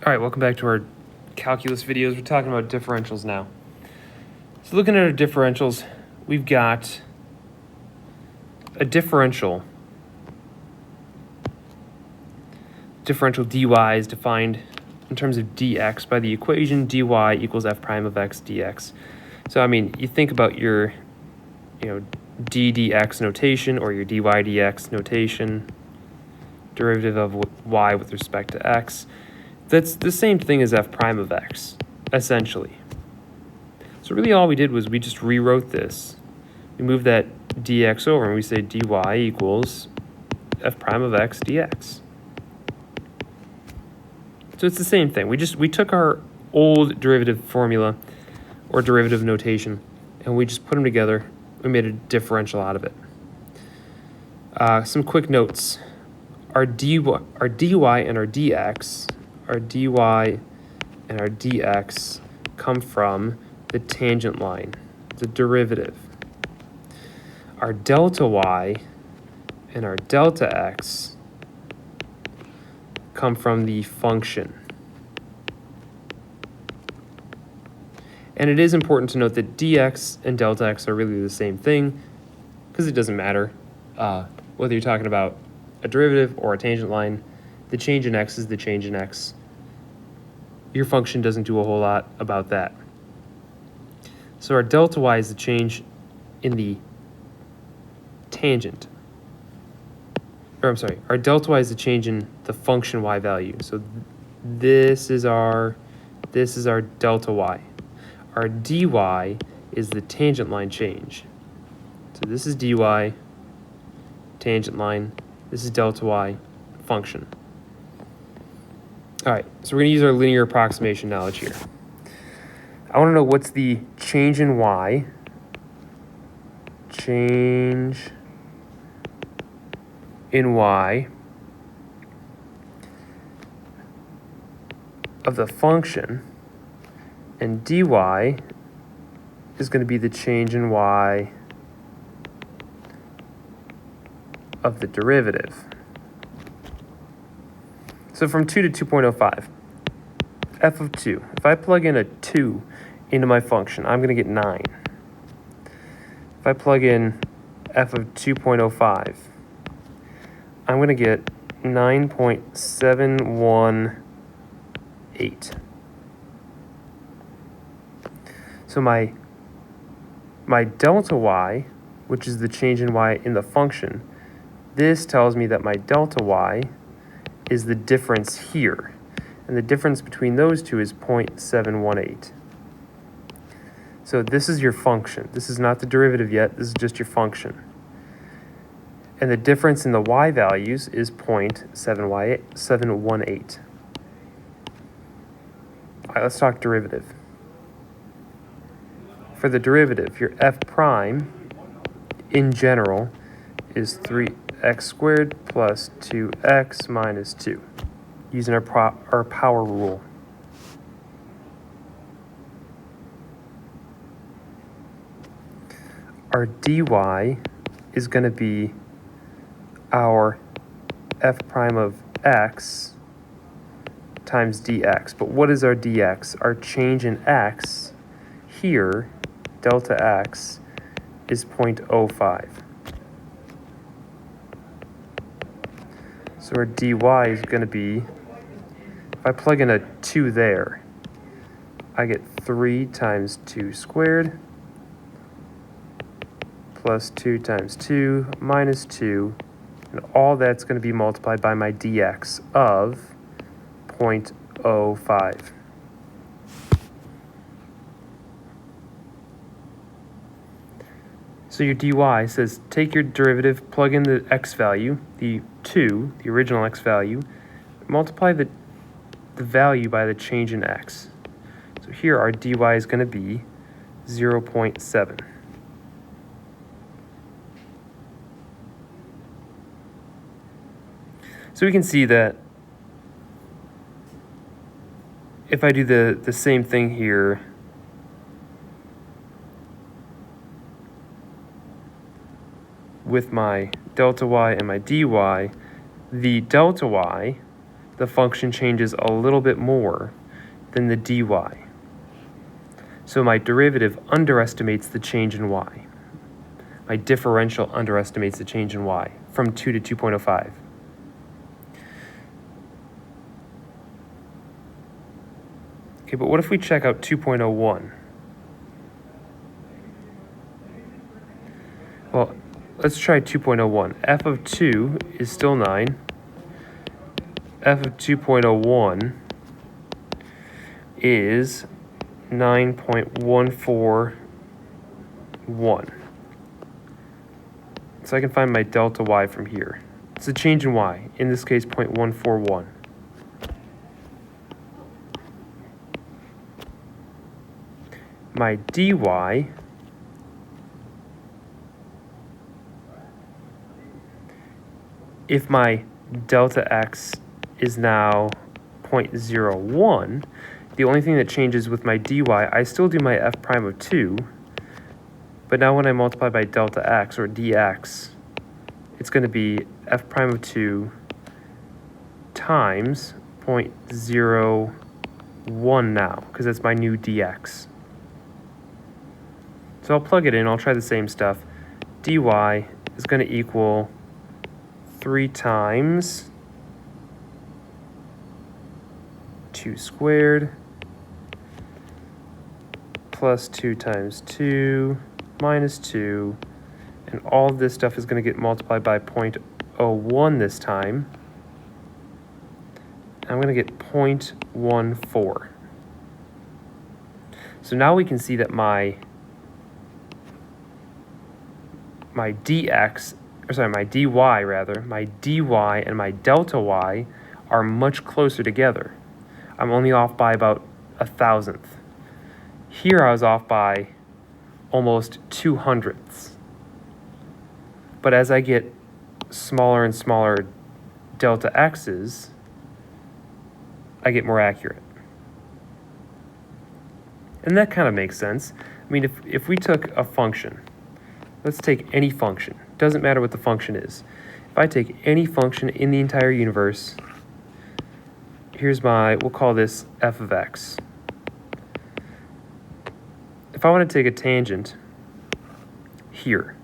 All right, welcome back to our calculus videos. We're talking about differentials now. So looking at our differentials, we've got a differential dy is defined in terms of dx by the equation dy equals f prime of x dx. So, I mean, you think about your, d dx notation or your dy dx notation, derivative of y with respect to x. That's the same thing as f prime of x, essentially. So really all we did was we just rewrote this. We moved that dx over and we say dy equals f prime of x dx. So it's the same thing. We took our old derivative formula or derivative notation and we just put them together. We made a differential out of it. Some quick notes. Our dy and our dx, come from the tangent line, the derivative. Our delta y and our delta x come from the function. And it is important to note that dx and delta x are really the same thing because it doesn't matter whether you're talking about a derivative or a tangent line. The change in x is the change in x. Your function doesn't do a whole lot about that. So our delta y is the change in the tangent. Or I'm sorry, our delta y is the change in the function y value. So this is our delta y. Our dy is the tangent line change. So this is dy, tangent line. This is delta y, function. All right, so we're going to use our linear approximation knowledge here. I want to know what's the change in y, of the function, and dy is going to be the change in y of the derivative. So from 2 to 2.05, f of 2. If I plug in a 2 into my function, I'm going to get 9. If I plug in f of 2.05, I'm going to get 9.718. So my delta y, which is the change in y in the function, this tells me that my delta y is the difference here. And the difference between those two is 0.718. So this is your function. This is not the derivative yet. This is just your function. And the difference in the y values is 0.718. All right, let's talk derivative. For the derivative, your f prime in general is 3x squared plus 2x minus 2, using our power rule. Our dy is going to be our f prime of x times dx. But what is our dx? Our change in x here, delta x, is 0.05. So our dy is going to be, if I plug in a 2 there, I get 3 times 2 squared plus 2 times 2 minus 2, and all that's going to be multiplied by my dx of 0.05. So your dy says take your derivative, plug in the x value, the 2, the original x value, multiply the value by the change in x. So here our dy is going to be 0.7. So we can see that if I do the same thing here, with my delta y and my dy, the delta y the function changes a little bit more than the dy. So my derivative underestimates the change in y. My differential underestimates the change in y from 2 to 2.05. Okay, but what if we check out 2.01? Well, let's try 2.01. F of 2 is still 9. F of 2.01 is 9.141. So I can find my delta y from here. It's a change in y, in this case 0.141. My dy if my delta x is now 0.01, the only thing that changes with my dy, I still do my f prime of 2, but now when I multiply by delta x, or dx, it's going to be f prime of 2 times 0.01 now, because that's my new dx. So I'll plug it in, I'll try the same stuff. Dy is going to equal 3 times 2 squared plus 2 times 2 minus 2, and all of this stuff is going to get multiplied by 0.01 this time. I'm going to get 0.14. So now we can see that my dx, or sorry, my dy rather, my dy and my delta y are much closer together. I'm only off by about 1/1000th. Here I was off by almost 2/100ths. But as I get smaller and smaller delta x's, I get more accurate. And that kind of makes sense. I mean, if we took a function, let's take any function. Doesn't matter what the function is. If I take any function in the entire universe, here's we'll call this f of x. If I want to take a tangent here,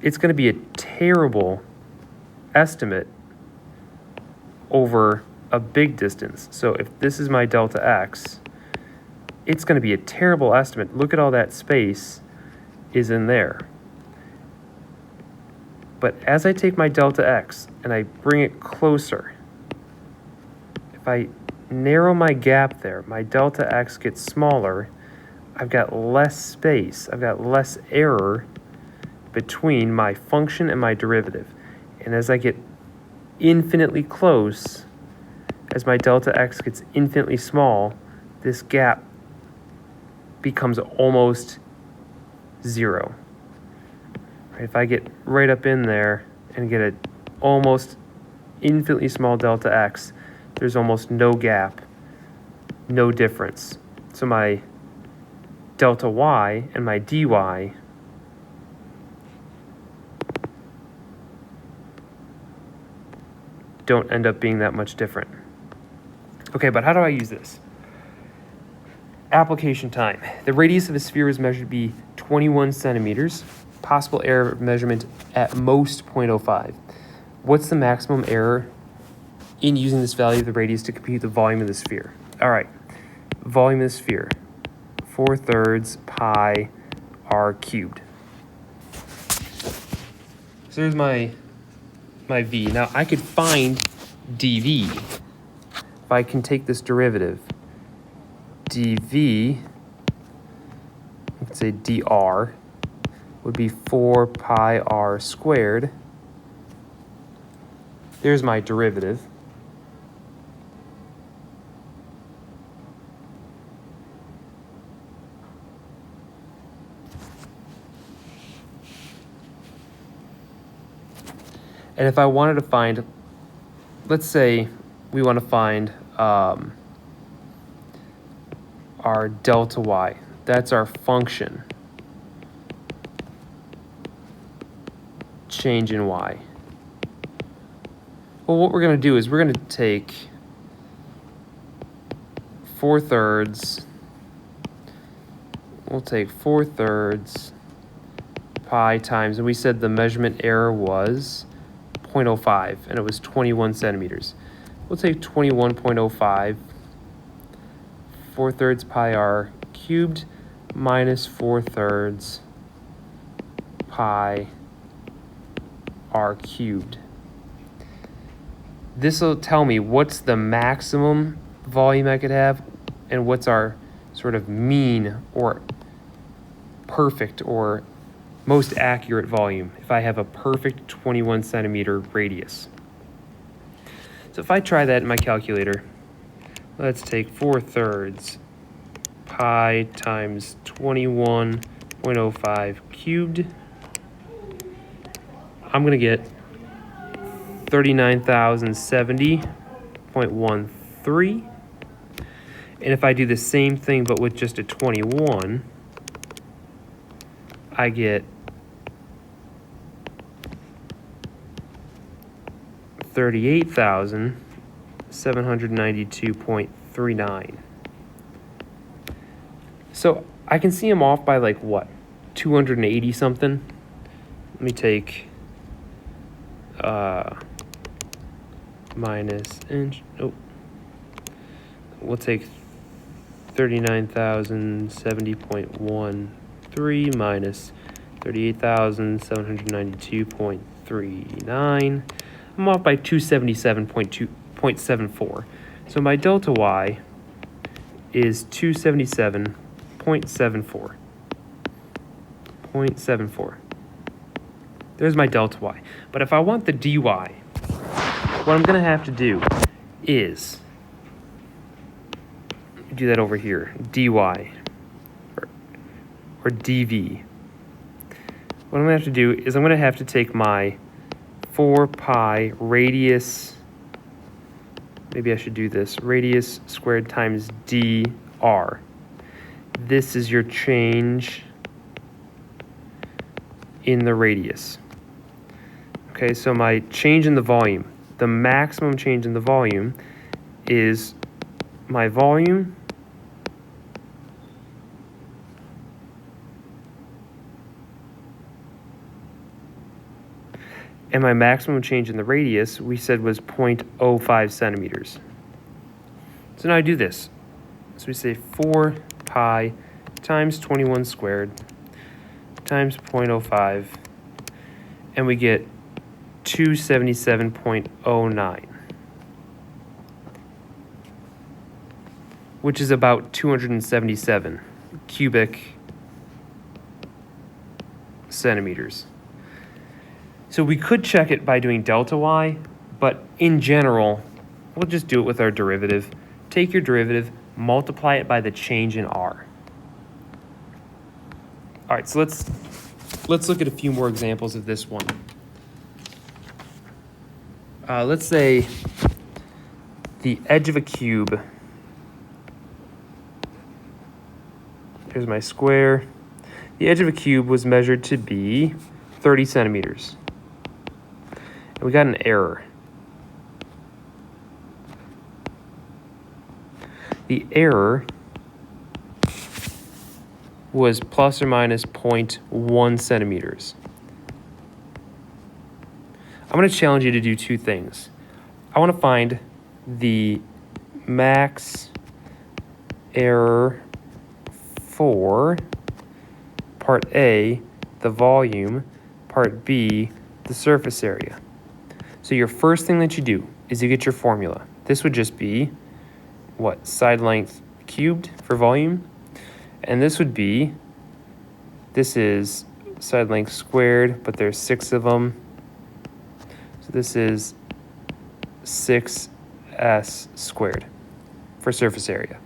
it's going to be a terrible estimate over a big distance. So if this is my delta x, it's going to be a terrible estimate. Look at all that space is in there. But as I take my delta x and I bring it closer, if I narrow my gap there, my delta x gets smaller, I've got less space, I've got less error between my function and my derivative. And as I get infinitely close, as my delta x gets infinitely small, this gap becomes almost 0. If I get right up in there and get an almost infinitely small delta x, there's almost no gap, no difference. So my delta y and my dy don't end up being that much different. Okay, but how do I use this? Application time. The radius of a sphere is measured to be 21 centimeters. Possible error of measurement at most 0.05. What's the maximum error in using this value of the radius to compute the volume of the sphere? All right, volume of the sphere, 4/3 pi r cubed. So there's my v. Now I could find dv if I can take this derivative. dv, let's say dr, would be 4 pi r squared. There's my derivative. And if I wanted to find, let's say we want to find our delta y. That's our function. Change in y. Well, what we're going to do is we're going to take 4/3. We'll take 4/3 pi times, and we said the measurement error was 0.05, and it was 21 centimeters. We'll take 21.05, 4/3 pi r cubed minus 4/3 pi r cubed. This will tell me what's the maximum volume I could have and what's our sort of mean or perfect or most accurate volume if I have a perfect 21 centimeter radius. So if I try that in my calculator, let's take 4/3 pi times 21.05 cubed. I'm going to get 39,070.13. And if I do the same thing but with just a 21, I get 38,792.39. So I can see them off by like what? 280 something. Let me take minus inch. Oh, we'll take 39,070.13 minus 38,792.39. I'm off by 277.74. So my delta y is 277.74. 0.74. There's my delta y. But if I want the dy, what I'm going to have to do is do that over here, dy or dv. What I'm going to have to do is I'm going to have to take my 4 pi radius, maybe I should do this, radius squared times dr. This is your change in the radius. Okay, so my change in the volume, the maximum change in the volume is my volume and my maximum change in the radius we said was 0.05 centimeters. So now I do this. So we say 4 pi times 21 squared times 0.05, and we get 277.09, which is about 277 cubic centimeters. So we could check it by doing delta y, but in general, we'll just do it with our derivative. Take your derivative, multiply it by the change in r. All right, so let's look at a few more examples of this one. Let's say the edge of a cube, here's my square. The edge of a cube was measured to be 30 centimeters. And we got an error. The error was plus or minus 0.1 centimeters. I'm going to challenge you to do two things. I want to find the max error for part A, the volume, part B, the surface area. So your first thing that you do is you get your formula. This would just be, what, side length cubed for volume? And this would be, this is side length squared, but there's 6 of them. So this is 6s squared for surface area.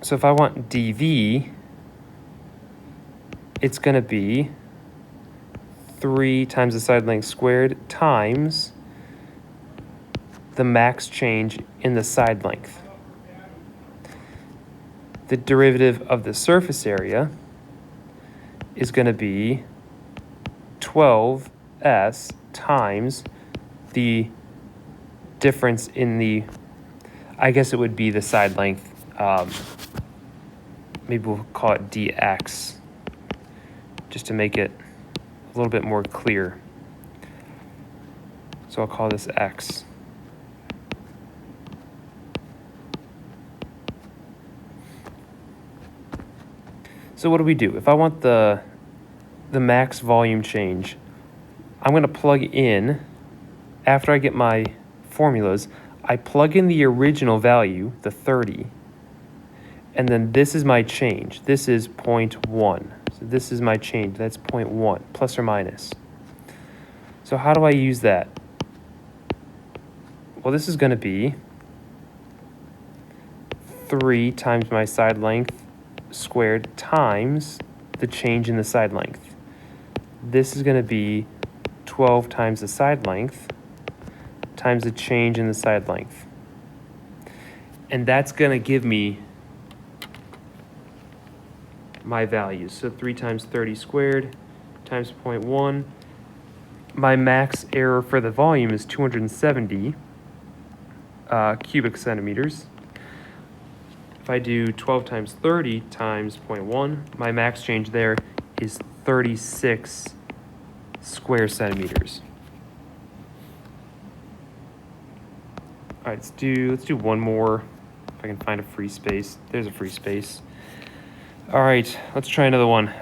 So if I want dv, it's going to be 3 times the side length squared times the max change in the side length. The derivative of the surface area is going to be 12 s times the difference in the, I guess it would be the side length. Maybe we'll call it dx, just to make it a little bit more clear. So I'll call this x. So what do we do? If I want the max volume change, I'm going to plug in, after I get my formulas, I plug in the original value, the 30, and then this is my change. This is 0.1. So this is my change. That's 0.1, plus or minus. So how do I use that? Well, this is going to be 3 times my side length squared times the change in the side length. This is going to be 12 times the side length times the change in the side length. And that's going to give me my values. So 3 times 30 squared times 0.1. My max error for the volume is 270 cubic centimeters. If I do 12 times 30 times 0.1, my max change there is 36 square centimeters. All right, let's do one more. If I can find a free space. There's a free space. All right, let's try another one.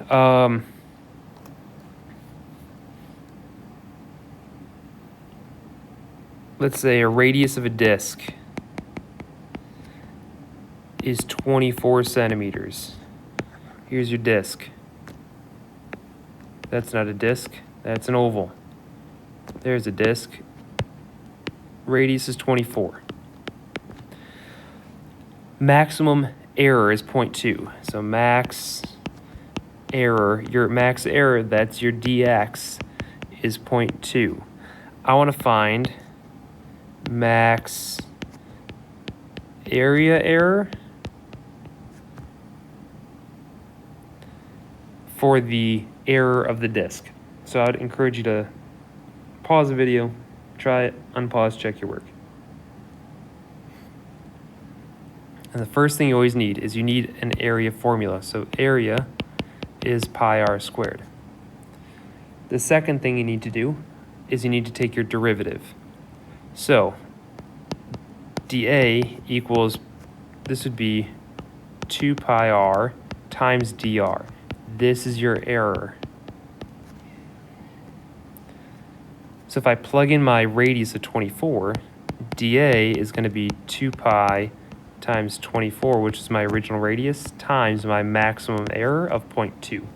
Let's say a radius of a disc is 24 centimeters. Here's your disc. That's not a disc, that's an oval. There's a disc. Radius is 24. Maximum error is 0.2. So max error, your max error, that's your dx, is 0.2. I want to find max area error for the error of the disk. So I'd encourage you to pause the video, try it, unpause, check your work. And the first thing you always need is you need an area formula. So area is pi r squared. The second thing you need to do is you need to take your derivative. So dA equals, this would be 2 pi r times dr. This is your error. So if I plug in my radius of 24, dA is going to be 2 pi times 24, which is my original radius, times my maximum error of 0.2.